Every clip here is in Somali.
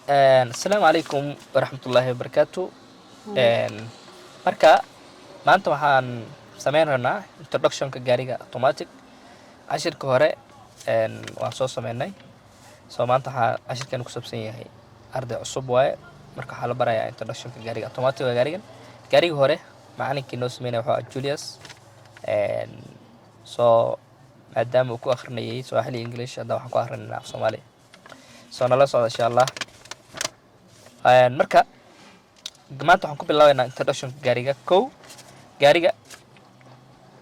السلام عليكم ورحمة الله وبركاته. marka maanta waxaan sameynaynaa introduction-ka gaariga automatic. cashirka hore waan soo sameynay. maanta waxaa cashirkan ku saabsan yahay arday cusub waaye. marka waxaa la barayaa introduction-ka gaariga automatic waa gaariga hore macalinkii noo sameynaya wuxuu ahaa Julius. maadaama uu ku akhrinayay Swahili English, hadda waxaan ku akhrinaynaa Soomaali. nala socda insha Allah. marka maanta waxaan ku bilaabaynaa introduction-ka gaariga. gaariga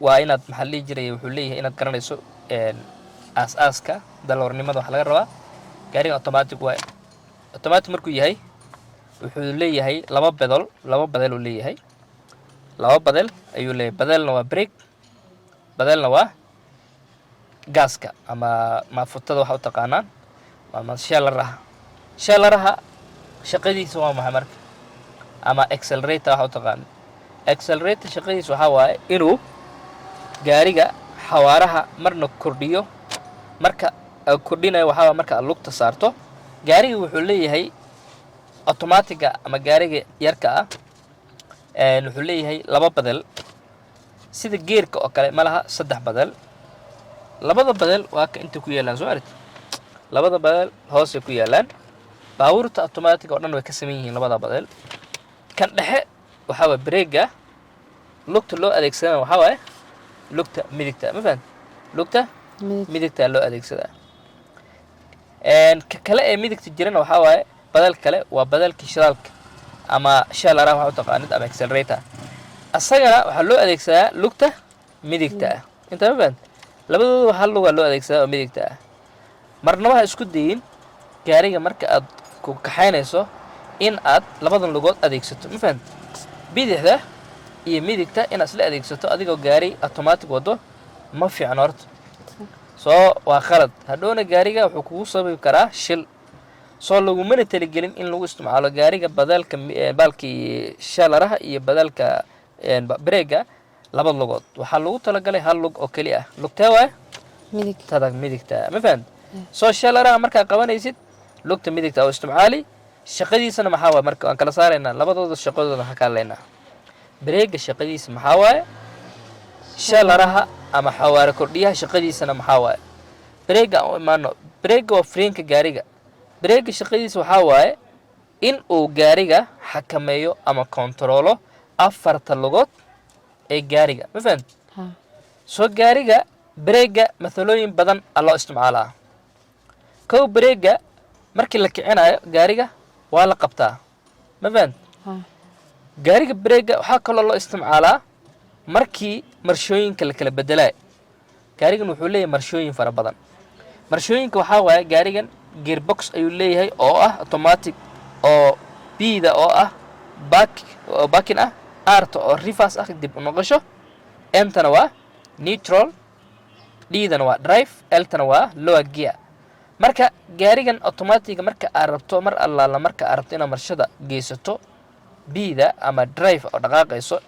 waa inaad maxaa la jiray wuxuu leeyahay inaad garanayso aas-aaska dalwarnimada waxa laga rabaa. gaariga automatic waa automatic markuu yahay wuxuu leeyahay laba badal uu leeyahay. laba badal ayuu leeyahay. badalna waa brake, badalna waa gaaska ama maafutada waxa u taqaanaan ama shellaraha shaqadiisa waa maxay marka, ama accelerator waxa u taqaanaan. accelerator shaqadiisa waxa waaye inuu gaariga xawaaraha marna kordhiyo. marka kordhinayo waxa waa marka aad lugta saarto. gaariga wuxuu leeyahay automatiga ama gaariga yarka ah wuxuu leeyahay laba badal sida geerka oo kale, malaha saddex badal. labada badal waa ka inta ku yeelaan soo aragtid. labada badal hoos ay ku yeelaan. baabuurta automatic oo dhan way ka sameyn yihiin labada badal. kan dhexe waxa waa brake-ga. lugta loo adeegsanaa waxa waaye lugta midigta. ma fahan lugta midigta loo adeegsadaa. ka kale ee midigta jirana waxa waaye badal kale, waa badalkii shidaalka ama shellaraha waxa u taqaanid ama accelerator. asagana waxaa loo adeegsadaa lugta midigta ah. inta ma fahan labadooda hal lug loo adeegsadaa oo midigta ah. marnaba ha isku dayin gaariga marka aad ku kaxaynayso in aad labadan lugood adeegsato. ma fahan bidixda iyo midigta inaad isla adeegsato adigoo gaari automatic wado ma fiicno horta. waa khalad. hadhowna gaariga wuxuu kugu sababi karaa shil. lagumana talagelin in lagu isticmaalo gaariga badalka baalkii shellaraha iyo badalka brake-ga laba lugood. waxaa lagu talagalay hal lug oo keli ah. lugtee waaye midigta. ma fahan shellaraha markaa qabanaysid lugta midigta oo isticmaali. shaqadiisana maxaa waaye marka waan kala saaraynaa labadooda shaqadooda waxaan ka hadlaynaa. brake-ga shaqadiisa maxaa waaye, shellaraha ama xawaare kordhiyaha shaqadiisana maxaa waaye. brake-ga aan u imaano. brake-ga waa freenka gaariga. brake-ga shaqadiisa waxaa waaye in uu gaariga xakameeyo ama kontaroolo afarta lugood ee gaariga. ma fahan gaariga brake-ga mathalooyin badan loo isticmaalaa. brake-ga markii la kicinayo gaariga waa la qabtaa. ma fahan gaariga brake-ga waxaa kaloo loo isticmaalaa markii marshooyinka la kala bedelaayo. gaarigan wuxuu leeyahay marshooyin fara badan. marshooyinka waxaa waaye gaarigan gearbox ayuu leeyahay oo ah automatic, oo b-da oo ah backing ah, r-ta oo reverse ah dib u noqosho, m-tana waa neutral, d-dana waa drive, l-tana waa lower gear. marka gaarigan automatic marka aad rabto mar allaala marka aad rabto inaad marshada geysato b-da ama drive oo dhaqaaqayso,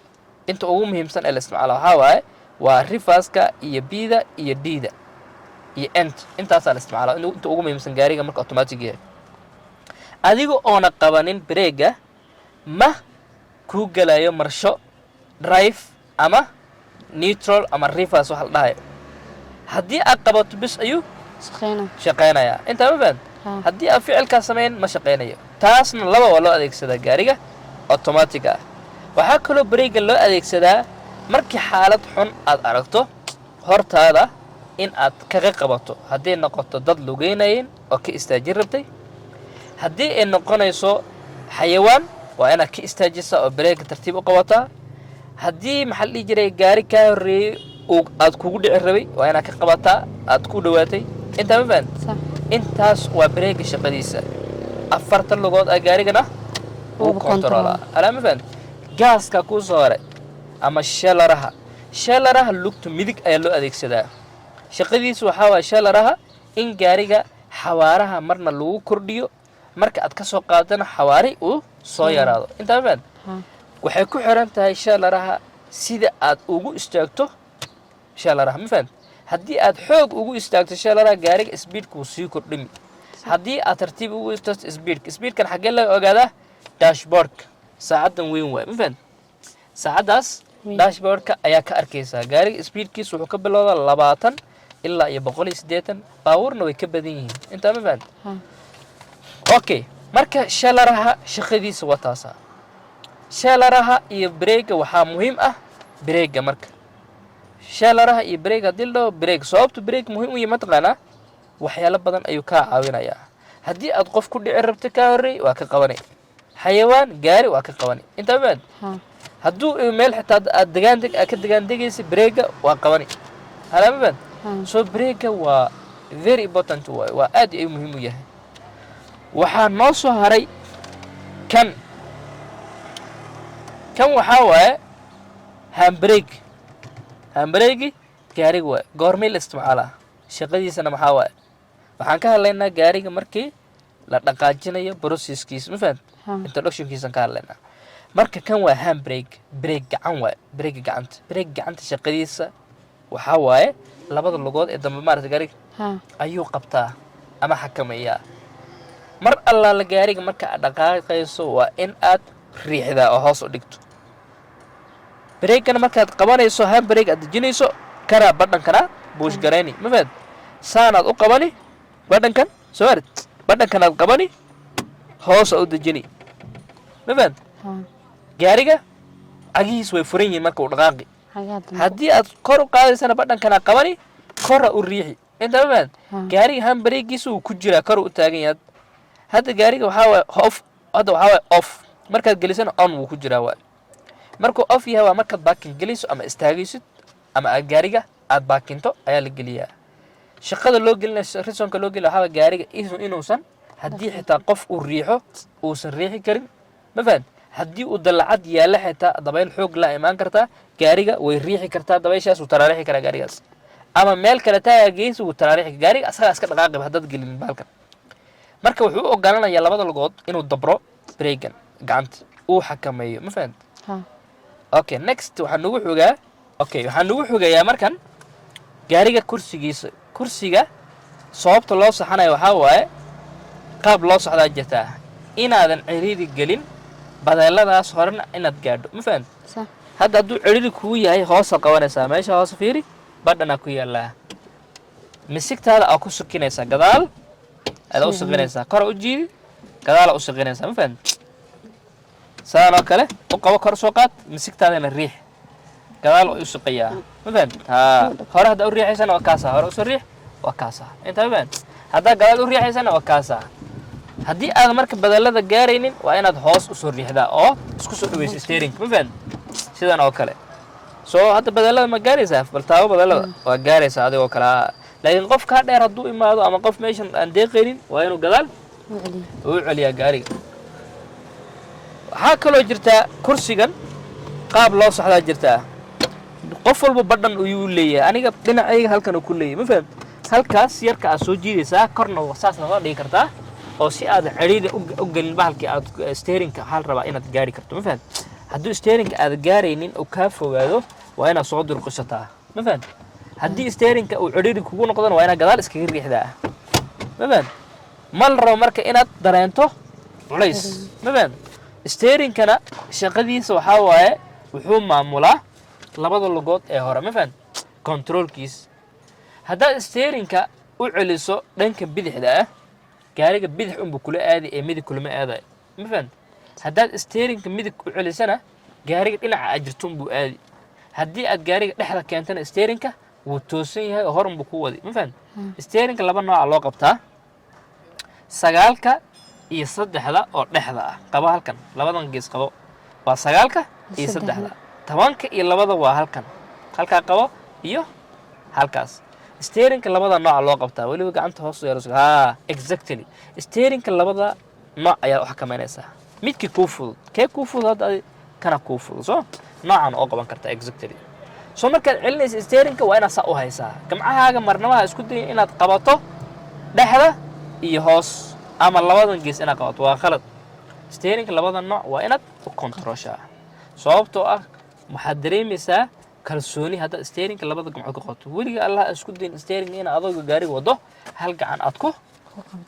inta ugu muhiimsan ee la isticmaalo waxaa waaye waa reverse-ka iyo b-da iyo d-da iyo end. intaasaa la isticmaala inta ugu muhiimsan gaariga marka automatic yahay. adiga oona qabanin brake-ga ma kuu gelayo marsho drive ama neutral ama reverse waxa la dhahayo. haddii aad qabato bis ayuu shaqeynayaa. intaa ma fahan haddii aad ficilkaa samayn ma shaqeynayo. taasna laba waa loo adeegsadaa gaariga automatic ah. waxaa kaloo brake-ga loo adeegsadaa markii xaalad xun aad aragto hortaada in aad kaga qabato. hadday noqoto dad lugeynayeen oo ka istaajin rabtay, haddii ay noqonayso xayawaan waa inaad ka istaajisaa oo brake-ga tartiib u qabataa. haddii maxaa la dhihi jiray gaari kaa horreeyey aad kugu dhici rabay waa inaad ka qabataa, aad ku dhawaatay. intaa ma fahan intaas waa brake-ga shaqadiisa. afarta lugood aa gaarigana uu kontaroolaa. alaa ma fahan gaaska kuu soo hore ama shellaraha lugta midig ayaa loo adeegsadaa. shaqadiisu waxaa waaye shellaraha in gaariga xawaaraha marna lagu kordhiyo, marka aad ka soo qaadana xawaari uu soo yaraado. intaa ma fahan waxay ku xiran tahay shellaraha sida aad ugu istaagto shellaraha. ma fahan haddii aad xoog ugu istaagto shellaraha gaariga speedku sii kordhimi. haddii aad tartiib ugu isto speedkan xaggee laga ogaadaa dashboardka saacadan weyn waay ma fahanti saacadaas dashboardka ayaa ka arkaysaa gaariga speedkiisa wuxuu ka bilowdaa 20 ilaa iyo 180 baabuurna way ka badan yihiin intaa ma fahanti okay marka shalaraha shaqadiisa waa taasa shalaraha iyo breega waxaa muhiim ah breega marka shalaraha iyo breeg haddii la dhaho breeg sababtu breeg muhiim u yahay mataqaanaa waxyaalo badan ayuu kaa caawinayaa haddii aad qof ku dhici rabto kaa horreey waa ka qabanay xayawaan gaari waa ka qabanay intaa ma fahanti hadduu meel xitaa aad ka degaandegaysa breega waa qabanay halaa ma fahanti so breega waa very important waay waa aad ayuu muhiim u yahay waxaa noo soo haray kan waxaa waaye handbrake gaariga waaye goormay la isticmaalaa shaqadiisana maxaa waaye waxaan ka hadlaynaa gaariga markii la dhaqaajinayo processkiisa ma fahanti introductionkiisan ka hadlaynaa marka kan waa handbrake break gacan waaye break gacanta shaqadiisa waxaa waaye labada lugood ee dambe maaragtay gaariga ayuu qabtaa ama xakameeyaa mar allaala gaariga marka aad dhaqaaqayso waa in aad riixdaa oo hoos u dhigto breakana markaad qabanayso handbrake aad dejinayso kanaa badhankana buush garayni ma fahanti saanaad u qabani badhankan soo arid badhankanaad qabani hoos u dejini ma fahanti gaariga cagihiis way furan yihiin marka uu dhaqaaqi haddii aad kor u qaadaysana badhankanaad qabani kora u riixi inta ma fahanti gaariga handbrakegiisa uu ku jiraa kor u taagan yahay hadda gaariga waxaa waaye off markaad gelisana on wuu ku jiraa waay markuu off yahay waa markaad baakin gelayso ama istaagaysid ama aad gaariga aad baakinto ayaa la geliyaa shaqada loo gelinayo risonka loo gelinayo waxaa gaariga inuusan haddii xitaa qof uu riixo uusan riixi karin ma fahanti haddii uu dalacad yaalla xitaa dabayl xoog la imaan kartaa gaariga way riixi kartaa dabayshaas wuu taraarixi karaa gaarigaas ama meel kale taagaa geysa wuu taraarixi gaariga asagaa iska dhaqaaqib haddaad gelin baalkan marka wuxuu u ogolanayaa labada lugood inuu dabro breegan gacanta uu xakameeyo ma fahanti okay next waxaan nagu xogayaa markan gaariga kursiga sababta loo saxanayo waxaa waaye qaab loo socdaa jirtaa inaadan ciriiri gelin badeeladaas horena inaad gaadho ma fahanti hadda hadduu ciriiri kugu yahay hoosaad qabanaysaa meesha hoose fiiri badhanaa ku yaallaa misigtaada aa ku sukinaysaa gadaal aada u shaqinaysaa kor u jiidi gadaala u shaqinaysaa ma fahanti saanoo kale u qabo kor soo qaad misigtaadana riix gadaal u shaqeeyaa ma fahanti hore haddaa u riixaysana waa kaasaa hore usoo riix waa kaasaa intaa ma fahanti haddaa gadaal u riixaysana waa kaasaa haddii aad marka badeelada gaaraynin waa inaad hoos usoo riixdaa oo isku soo dhaweysa steerinka ma fahanti sidan oo kale soo hadda badeelada ma gaaraysaa bal taabo badeelada waa gaaraysaa adigoo kale laakiin qof kaa dheer hadduu imaado ama qof meeshan aan deeqaynin waa inuu gadaal u celiyaa gaariga waxaa kaloo jirtaa kursigan qaab loo socdaa jirtaa qof walba badhan ayuu leeyahay aniga dhinacayga halkan uu ku leeyahay ma fahamti halkaas yarka aad soo jiidaysaa korna saasna waa dhigi kartaa oo si aad ciriiri u gelin bahalkii aad steerinka hal rabaa inaad gaari karto ma fahamti hadduu steerinka aad gaaraynin uu kaa fogaado waa inaad soo durqishataa ma fahamti haddii steerinka uu ciriiri kugu noqdona waa inaad gadaal iskaga riixdaa ma fahamti ma la rabo marka inaad dareento culays ma fahamti steerinkana shaqadiisa waxaa waaye wuxuu maamulaa labada lugood ee hore ma fahamti controlkiisa haddaad steerinka u celiso dhanka bidixda ah gaariga bidix unbu kula aadi ee midig kulama aadayo ma fahamti haddaad steerinka midig u celisana gaariga dhinaca aad jirto unbuu aadi haddii aad gaariga dhexda keentana steerinka wuu toosan yahay oo hor unbuu ku wadi ma fahamti steerinka laba nooca loo qabtaa 9 iyo 3 oo dhexda ah qaba halkan labadan gees qabo waa 9 iyo 3 10 iyo 2 waa halkan halka qabo iyo halkaas steerinka labada nooc loo qabtaa waliba gacanta hoos u yeerayso exactly steerinka labada nooc ayaa wax kameynaysa midkii ku fudud kana ku fudud soo noocan oo qaban karta exactly soo markaad celinayso steerinka waa inaad saa u haysaa gamcahaaga marnaba isku day inaad qabato dhexda iyo hoos ama labadan gees inaad qabato waa khalad steerinka labada nooc waa inaad u controlshaa sababtoo ah waxaad dareemaysaa kalsooni hadda steerinka labada gamcood ka qabato weliga allah isku dayn steeringa in adoo gaariga wado hal gacan aad ku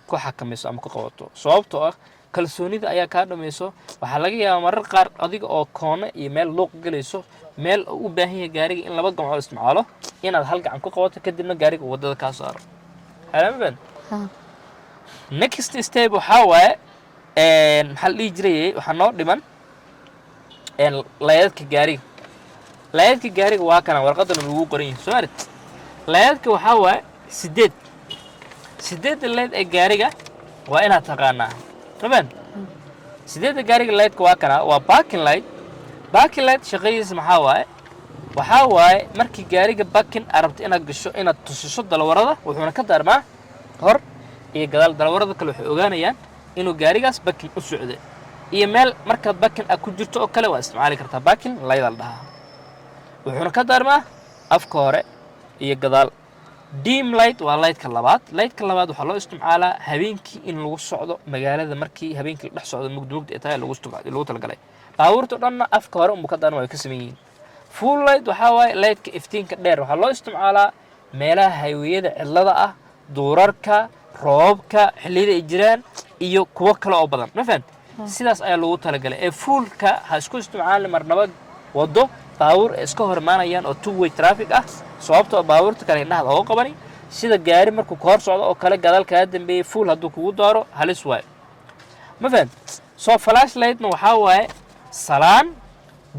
ku xakamayso ama ku qabato sababtoo ah kalsoonida ayaa kaa dhamayso waxaa laga yaabaa marar qaar adiga oo koona iyo meel luuq galayso meel u baahan yahay gaariga in laba gacmood isticmaalo inaad hal gacan ku qabato kadibna gaariga wadada ka saaro halamaban next step waxaa waaye maxaa la dhihi jiray waxaa noo dhiman laydadka gaariga waa kana warqadana lagu qoran yahay soo arid laydadka waxaa waaye 8 layd ee gaariga waa inaad taqaanaa taban 8 gaariga laydka waa kana waa parking light shaqadiisa maxaa waaye markii gaariga parking arabta inaad gasho inaad tusiso dalwarada wuxuuna ka daarmaa hor iyo gadaal dalwarada kale waxay ogaanayaan inuu gaarigaas parking u socdo iyo meel marka parking aad ku jirto oo kale waa isticmaali kartaa parking light la dhahaa wuxuuna ka daarmaa afka hore iyo gadaal dim light waa lightka labaad waxaa loo isticmaalaa habeenkii in lagu socdo magaalada markii habeenkii dhex socdo mugdi ee tahay lagu talagalay baabuurta dhanna afka hore ka daarmaa way ka sameeyeen full light waxaa waaye lightka iftiinka dheer waxaa loo isticmaalaa meelaha haywiyada cidlada ah duurarka roobka xilliyada ay jiraan iyo kuwa kale oo badan ma fahant sidaas ayaa lagu talagalay ee fullka ha isku isticmaalin marnaba wado baabuur iska hormaanayaan oo two way traffic ah sababtoo baabuurta kale indhaha oo qabani sida gaari markuu ka hor socdo oo kale gadaal ka dambeeyay full haduu kugu daaro halis waay ma fahant soo flashlight waxaa waaye salaan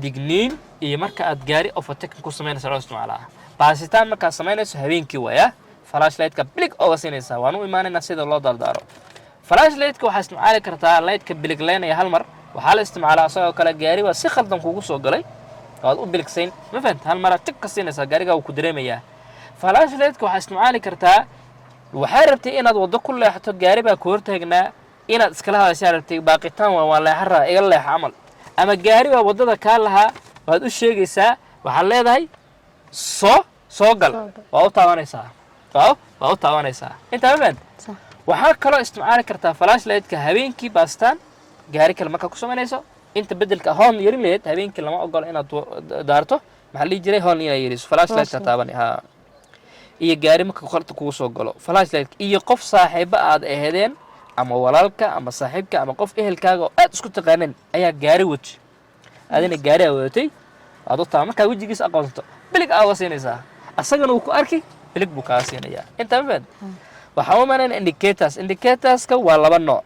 digniin iyo marka aad gaari overtaking ku sameynayso loo isticmaalaa baasitaan marka sameynayso habeenkii waaya flashlight-ka bilig oo wasinaysa waan u iimaanayna sida loo daldaaro flashlight-ka waxa isticmaali kartaa light-ka bilig leenaya hal mar waxa la isticmaalaa asagoo kale gaari waa si khaldan kugu soo galay waad u biligsayn ma fahant hal mar tig ka siinaysa gaariga uu ku dareemayaa flashlight-ka waxa isticmaali kartaa waxay rabtay inaad wado ku leexato gaari baa ku hortaagnaa inaad iskala hadashaa rabtay baaqitaan waa leexara iga leex amal ama gaari baa wadada ka lahaa waad u sheegaysaa waxa leedahay soo gal waa u taabanaysaa inta ma fahant waxaa kaloo isticmaali kartaa flashlight-ka habeenkii baastaan gaari kale marka ku sameynayso inta bedelka hoon yarin leed habeenkii lama ogolo inaad daarto maxaa la jiray hoon inay yiriso flashlight-ka taaban iyo gaari marka qorta kugu soo galo flashlight iyo qof saaxiibo aad aheedeen ama walaalka ama saaxiibka ama qof ehelkaaga oo aad isku taqaaneen ayaa gaari wati adina gaari wadatay aad u taa marka wajigiisa aqoonto bilig aa wasinaysaa asagana uu ku arki bilig buu ka siinaya inta ma fahad waxa u maanayna indicators ka waa laba nooc